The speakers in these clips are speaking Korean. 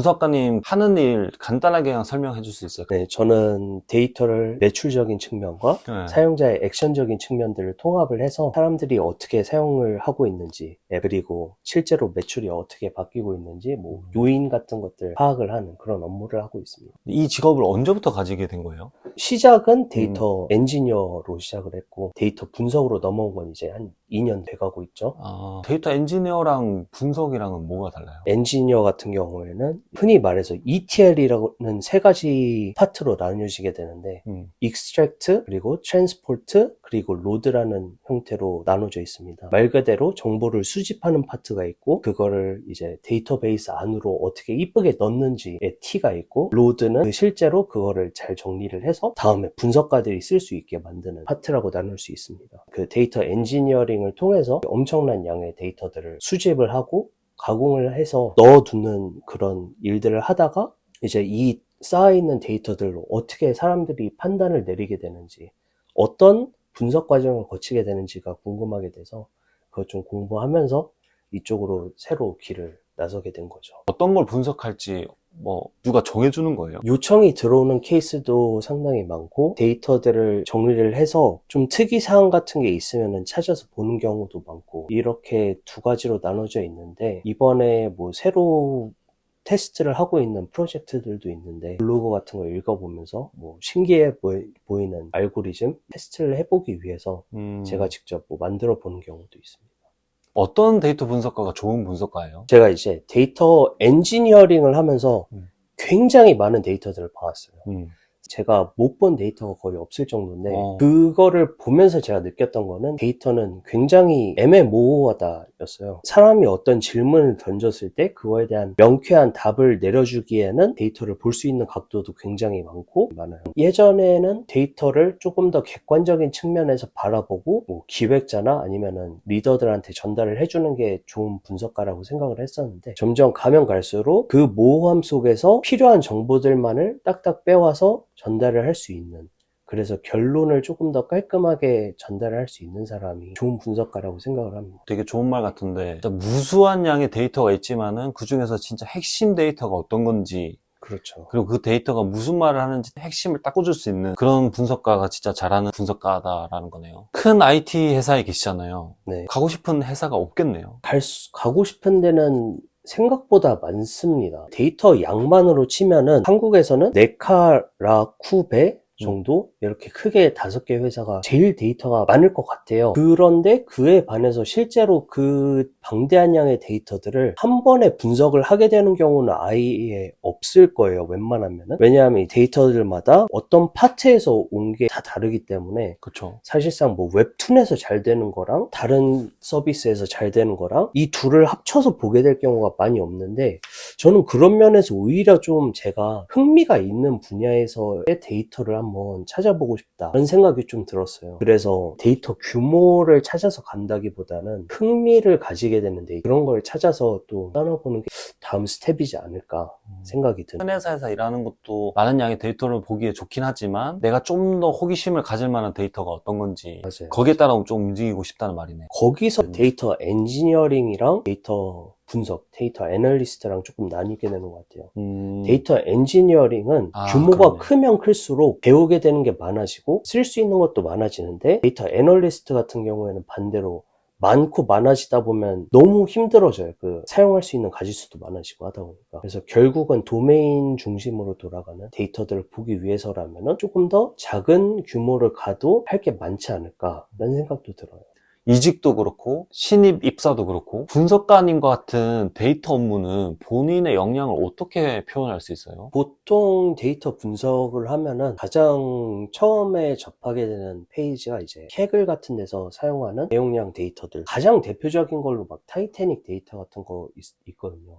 분석가님 하는 일 간단하게 그냥 설명해 줄 수 있어요? 네, 저는 데이터를 매출적인 측면과 네. 사용자의 액션적인 측면들을 통합을 해서 사람들이 어떻게 사용을 하고 있는지, 그리고 실제로 매출이 어떻게 바뀌고 있는지, 뭐 요인 같은 것들 파악을 하는 그런 업무를 하고 있습니다. 이 직업을 언제부터 가지게 된 거예요? 시작은 데이터 엔지니어로 시작을 했고, 데이터 분석으로 넘어온 건 이제 한 2년 돼가고 있죠. 데이터 엔지니어랑 분석이랑은 뭐가 달라요? 엔지니어 같은 경우에는 흔히 말해서 ETL이라는 세 가지 파트로 나뉘어지게 되는데, extract, 그리고 transport, 그리고 load라는 형태로 나눠져 있습니다. 말 그대로 정보를 수집하는 파트가 있고, 그거를 이제 데이터베이스 안으로 어떻게 이쁘게 넣는지의 T가 있고, load는 실제로 그거를 잘 정리를 해서 다음에 분석가들이 쓸 수 있게 만드는 파트라고 나눌 수 있습니다. 그 데이터 엔지니어링을 통해서 엄청난 양의 데이터들을 수집을 하고 가공을 해서 넣어두는 그런 일들을 하다가 이제 이 쌓여있는 데이터들로 어떻게 사람들이 판단을 내리게 되는지, 어떤 분석 과정을 거치게 되는지가 궁금하게 돼서 그것 좀 공부하면서 이쪽으로 새로 길을 나서게 된 거죠. 어떤 걸 분석할지 누가 정해주는 거예요? 요청이 들어오는 케이스도 상당히 많고, 데이터들을 정리를 해서 좀 특이사항 같은 게 있으면 찾아서 보는 경우도 많고, 이렇게 두 가지로 나눠져 있는데, 이번에 새로 테스트를 하고 있는 프로젝트들도 있는데, 블로그 같은 거 읽어보면서 신기해 보이는 알고리즘 테스트를 해보기 위해서 제가 직접 만들어 보는 경우도 있습니다. 어떤 데이터 분석가가 좋은 분석가예요? 제가 이제 데이터 엔지니어링을 하면서 굉장히 많은 데이터들을 봐왔어요. 제가 못 본 데이터가 거의 없을 정도인데, 그거를 보면서 제가 느꼈던 거는 데이터는 굉장히 애매모호하다였어요. 사람이 어떤 질문을 던졌을 때 그거에 대한 명쾌한 답을 내려주기에는 데이터를 볼 수 있는 각도도 굉장히 많아요. 예전에는 데이터를 조금 더 객관적인 측면에서 바라보고 기획자나 아니면은 리더들한테 전달을 해주는 게 좋은 분석가라고 생각을 했었는데, 점점 가면 갈수록 그 모호함 속에서 필요한 정보들만을 딱딱 빼와서 전달을 할 수 있는, 그래서 결론을 조금 더 깔끔하게 전달을 할 수 있는 사람이 좋은 분석가라고 생각을 합니다. 되게 좋은 말 같은데, 진짜 무수한 양의 데이터가 있지만은 그 중에서 진짜 핵심 데이터가 어떤 건지, 그렇죠. 그리고 그 데이터가 무슨 말을 하는지 핵심을 딱 꽂을 수 있는 그런 분석가가 진짜 잘하는 분석가다라는 거네요. 큰 IT 회사에 계시잖아요. 네. 가고 싶은 회사가 없겠네요. 가고 싶은 데는 생각보다 많습니다. 데이터 양만으로 치면은 한국에서는 네카라 쿠베 정도? 이렇게 크게 5개 회사가 제일 데이터가 많을 것 같아요. 그런데 그에 반해서 실제로 그 방대한 양의 데이터들을 한 번에 분석을 하게 되는 경우는 아예 없을 거예요, 웬만하면은. 왜냐하면 이 데이터들마다 어떤 파트에서 온 게 다 다르기 때문에, 그렇죠. 사실상 웹툰에서 잘 되는 거랑 다른 서비스에서 잘 되는 거랑 이 둘을 합쳐서 보게 될 경우가 많이 없는데, 저는 그런 면에서 오히려 좀 제가 흥미가 있는 분야에서의 데이터를 한번 찾아보고 싶다 그런 생각이 좀 들었어요. 그래서 데이터 규모를 찾아서 간다기보다는 흥미를 가지게 되는 데이터, 그런 걸 찾아서 또 떠나보는 게 다음 스텝이지 않을까 생각이 듭니다. 큰 회사에서 일하는 것도 많은 양의 데이터를 보기에 좋긴 하지만 내가 좀 더 호기심을 가질 만한 데이터가 어떤 건지, 맞아요. 거기에 따라 좀 움직이고 싶다는 말이네. 거기서 데이터 엔지니어링이랑 데이터 분석, 데이터 애널리스트랑 조금 나뉘게 되는 것 같아요. 데이터 엔지니어링은 규모가 그러네. 크면 클수록 배우게 되는 게 많아지고 쓸 수 있는 것도 많아지는데, 데이터 애널리스트 같은 경우에는 반대로 많고 많아지다 보면 너무 힘들어져요. 사용할 수 있는 가지수도 많아지고 하다 보니까. 그래서 결국은 도메인 중심으로 돌아가는 데이터들을 보기 위해서라면 조금 더 작은 규모를 가도 할 게 많지 않을까라는 생각도 들어요. 이직도 그렇고 신입 입사도 그렇고 분석가님과 같은 데이터 업무는 본인의 역량을 어떻게 표현할 수 있어요? 보통 데이터 분석을 하면은 가장 처음에 접하게 되는 페이지가 이제 캐글 같은 데서 사용하는 내용량 데이터들, 가장 대표적인 걸로 타이타닉 데이터 같은 거 있거든요.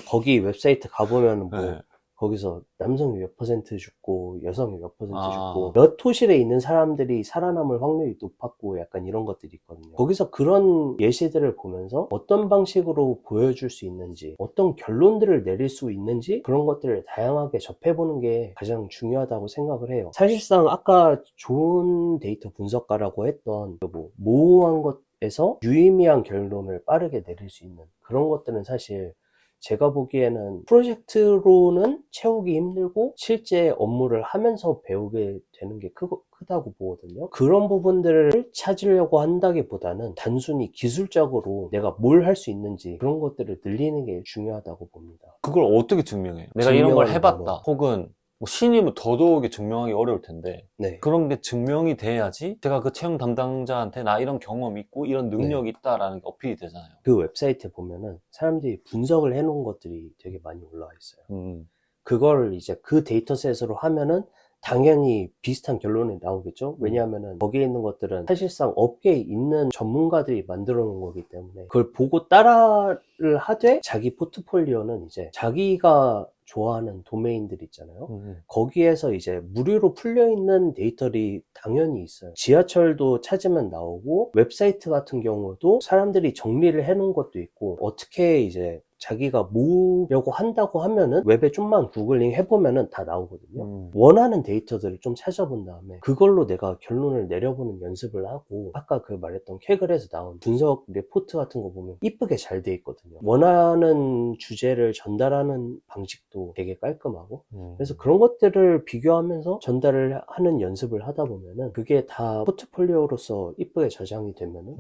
거기 웹사이트 가보면 네. 거기서 남성이 몇 퍼센트 죽고 여성이 몇 퍼센트 죽고 몇 호실에 있는 사람들이 살아남을 확률이 높았고 약간 이런 것들이 있거든요. 거기서 그런 예시들을 보면서 어떤 방식으로 보여줄 수 있는지, 어떤 결론들을 내릴 수 있는지, 그런 것들을 다양하게 접해보는 게 가장 중요하다고 생각을 해요. 사실상 아까 좋은 데이터 분석가라고 했던 모호한 것에서 유의미한 결론을 빠르게 내릴 수 있는 그런 것들은 사실 제가 보기에는 프로젝트로는 채우기 힘들고 실제 업무를 하면서 배우게 되는 게 크다고 보거든요. 그런 부분들을 찾으려고 한다기보다는 단순히 기술적으로 내가 뭘 할 수 있는지 그런 것들을 늘리는 게 중요하다고 봅니다. 그걸 어떻게 증명해요? 내가 이런 걸 증명하는 해봤다. 방법. 혹은 뭐 신입은 더더욱이 증명하기 어려울 텐데 네. 그런 게 증명이 돼야지 제가 그 채용 담당자한테 나 이런 경험 있고 이런 능력이 있다라는 게 어필이 되잖아요. 그 웹사이트에 보면은 사람들이 분석을 해놓은 것들이 되게 많이 올라와 있어요. 그걸 이제 그 데이터셋으로 하면은 당연히 비슷한 결론이 나오겠죠. 왜냐하면은 거기에 있는 것들은 사실상 업계에 있는 전문가들이 만들어 놓은 거기 때문에 그걸 보고 따라를 하되 자기 포트폴리오는 이제 자기가 좋아하는 도메인들 있잖아요. 거기에서 이제 무료로 풀려있는 데이터들이 당연히 있어요. 지하철도 찾으면 나오고 웹사이트 같은 경우도 사람들이 정리를 해놓은 것도 있고 어떻게 이제 자기가 모으려고 한다고 하면은 웹에 좀만 구글링 해보면은 다 나오거든요. 원하는 데이터들을 좀 찾아본 다음에 그걸로 내가 결론을 내려보는 연습을 하고 아까 그 말했던 캐글에서 나온 분석 레포트 같은 거 보면 이쁘게 잘 돼 있거든요. 원하는 주제를 전달하는 방식도 되게 깔끔하고 그래서 그런 것들을 비교하면서 전달을 하는 연습을 하다 보면은 그게 다 포트폴리오로서 이쁘게 저장이 되면은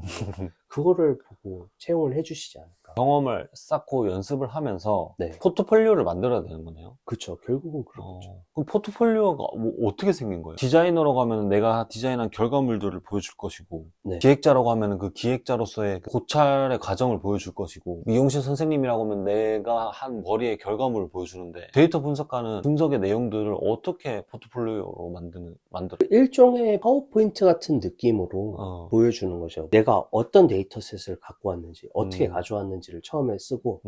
그거를 보고 채용을 해주시지 않을까. 경험을 쌓고 연습을 하면서 네. 포트폴리오를 만들어야 되는 거네요. 그쵸. 결국은 그렇죠. 그럼 포트폴리오가 뭐 어떻게 생긴 거예요? 디자이너라고 하면 내가 디자인한 결과물들을 보여줄 것이고 네. 기획자라고 하면 그 기획자로서의 고찰의 과정을 보여줄 것이고 미용실 선생님이라고 하면 내가 한 머리의 결과물을 보여주는데 데이터 분석가는 분석의 내용들을 어떻게 포트폴리오로 만들어요? 일종의 파워포인트 같은 느낌으로 보여주는 거죠. 내가 어떤 데이터셋을 갖고 왔는지 어떻게 가져왔는지를 처음에 쓰고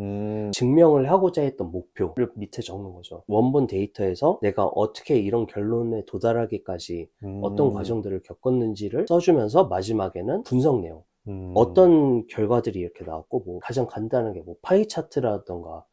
증명을 하고자 했던 목표를 밑에 적는 거죠. 원본 데이터에서 내가 어떻게 이런 결론에 도달하기까지 어떤 과정들을 겪었는지를 써주면서 마지막에는 분석 내용 어떤 결과들이 이렇게 나왔고 뭐 가장 간단하게 뭐 파이 차트라던가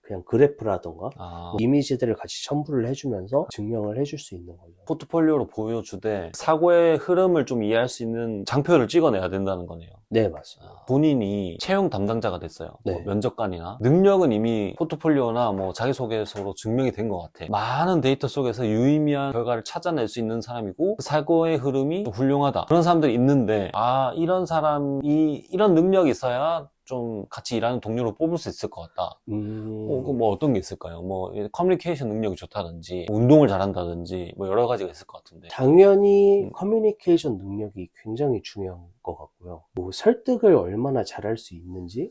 그냥 그래프라던가 뭐 이미지들을 같이 첨부를 해주면서 증명을 해줄 수 있는 거죠. 포트폴리오로 보여주되 사고의 흐름을 좀 이해할 수 있는 장표를 찍어내야 된다는 거네요. 네, 맞습니다. 본인이 채용 담당자가 됐어요. 네. 뭐 면접관이나 능력은 이미 포트폴리오나 뭐 자기소개서로 증명이 된 것 같아. 많은 데이터 속에서 유의미한 결과를 찾아낼 수 있는 사람이고 사고의 흐름이 훌륭하다. 그런 사람들이 있는데 이런 사람이 이런 능력이 있어야 좀 같이 일하는 동료로 뽑을 수 있을 것 같다. 뭐 어떤 게 있을까요? 뭐 커뮤니케이션 능력이 좋다든지 운동을 잘한다든지 뭐 여러 가지가 있을 것 같은데. 당연히 커뮤니케이션 능력이 굉장히 중요한 것 같고요. 뭐 설득을 얼마나 잘할 수 있는지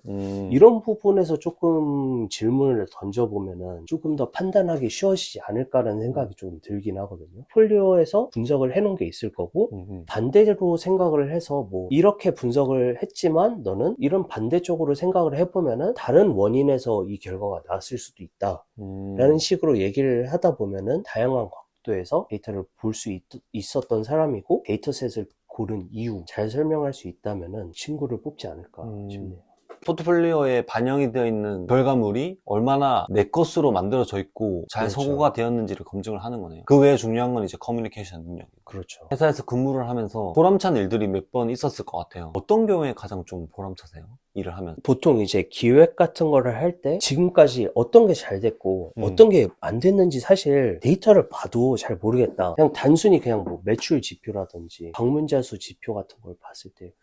이런 부분에서 조금 질문을 던져보면은 조금 더 판단하기 쉬워지지 않을까라는 생각이 좀 들긴 하거든요. 폴리오에서 분석을 해놓은 게 있을 거고 반대로 생각을 해서 뭐 이렇게 분석을 했지만 너는 이런 반대쪽으로 생각을 해보면은 다른 원인에서 이 결과가 나왔을 수도 있다 라는 식으로 얘기를 하다 보면은 다양한 각도에서 데이터를 볼 수 있었던 사람이고 데이터셋을 고른 이유 잘 설명할 수 있다면은 친구를 뽑지 않을까 싶네요. 포트폴리오에 반영이 되어 있는 결과물이 얼마나 내 것으로 만들어져 있고 잘 그렇죠. 소구가 되었는지를 검증을 하는 거네요. 그 외에 중요한 건 이제 커뮤니케이션 능력. 그렇죠. 회사에서 근무를 하면서 보람찬 일들이 몇 번 있었을 것 같아요. 어떤 경우에 가장 좀 보람차세요? 일을 하면? 보통 이제 기획 같은 거를 할 때 지금까지 어떤 게 잘 됐고 어떤 게 안 됐는지 사실 데이터를 봐도 잘 모르겠다. 그냥 단순히 그냥 뭐 매출 지표라든지 방문자 수 지표 같은 걸 봤을 때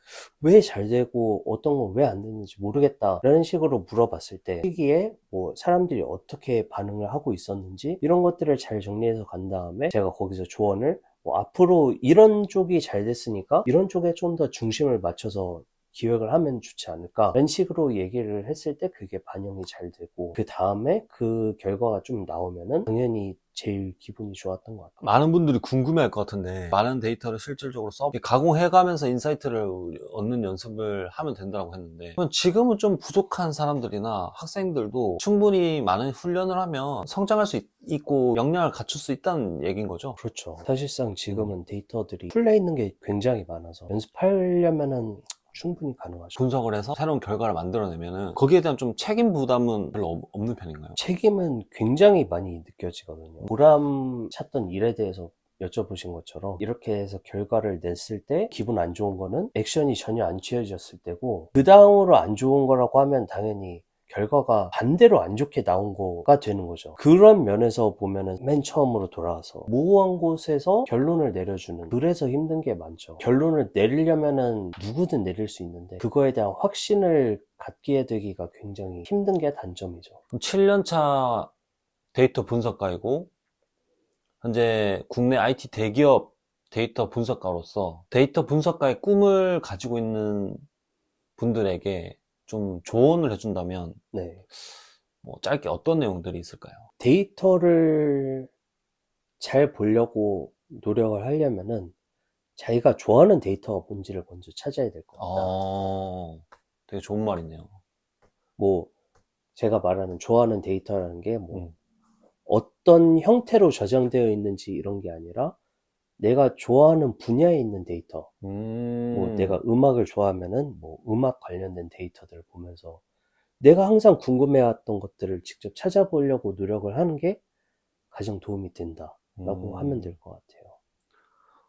왜 잘 되고 어떤 건 왜 안 됐는지 모르겠다 라는 식으로 물어봤을 때 시기에 뭐 사람들이 어떻게 반응을 하고 있었는지 이런 것들을 잘 정리해서 간 다음에 제가 거기서 조언을 뭐 앞으로 이런 쪽이 잘 됐으니까 이런 쪽에 좀 더 중심을 맞춰서 기획을 하면 좋지 않을까 이런 식으로 얘기를 했을 때 그게 반영이 잘 되고 그 다음에 그 결과가 좀 나오면은 당연히 제일 기분이 좋았던 것 같아요. 많은 분들이 궁금해할 것 같은데 많은 데이터를 실질적으로 가공해가면서 인사이트를 얻는 연습을 하면 된다고 했는데 지금은 좀 부족한 사람들이나 학생들도 충분히 많은 훈련을 하면 성장할 수 있고 역량을 갖출 수 있다는 얘기인 거죠? 그렇죠. 사실상 지금은 데이터들이 풀려 있는 게 굉장히 많아서 연습하려면은 충분히 가능하죠. 분석을 해서 새로운 결과를 만들어내면은 거기에 대한 좀 책임 부담은 별로 없는 편인가요? 책임은 굉장히 많이 느껴지거든요. 보람 찾던 일에 대해서 여쭤보신 것처럼 이렇게 해서 결과를 냈을 때 기분 안 좋은 거는 액션이 전혀 안 취해졌을 때고 그 다음으로 안 좋은 거라고 하면 당연히 결과가 반대로 안 좋게 나온 거가 되는 거죠. 그런 면에서 보면은 맨 처음으로 돌아와서 모호한 곳에서 결론을 내려주는, 그래서 힘든 게 많죠. 결론을 내리려면은 누구든 내릴 수 있는데 그거에 대한 확신을 갖게 되기가 굉장히 힘든 게 단점이죠. 7년차 데이터 분석가이고 현재 국내 IT 대기업 데이터 분석가로서 데이터 분석가의 꿈을 가지고 있는 분들에게 좀 조언을 해준다면 네. 뭐 짧게 어떤 내용들이 있을까요? 데이터를 잘 보려고 노력을 하려면은 자기가 좋아하는 데이터가 뭔지를 먼저 찾아야 될 겁니다. 되게 좋은 말이네요. 뭐 제가 말하는 좋아하는 데이터라는 게 뭐 음. 어떤 형태로 저장되어 있는지 이런 게 아니라 내가 좋아하는 분야에 있는 데이터. 뭐 내가 음악을 좋아하면은 뭐 음악 관련된 데이터들을 보면서 내가 항상 궁금해왔던 것들을 직접 찾아보려고 노력을 하는 게 가장 도움이 된다라고 하면 될 것 같아요.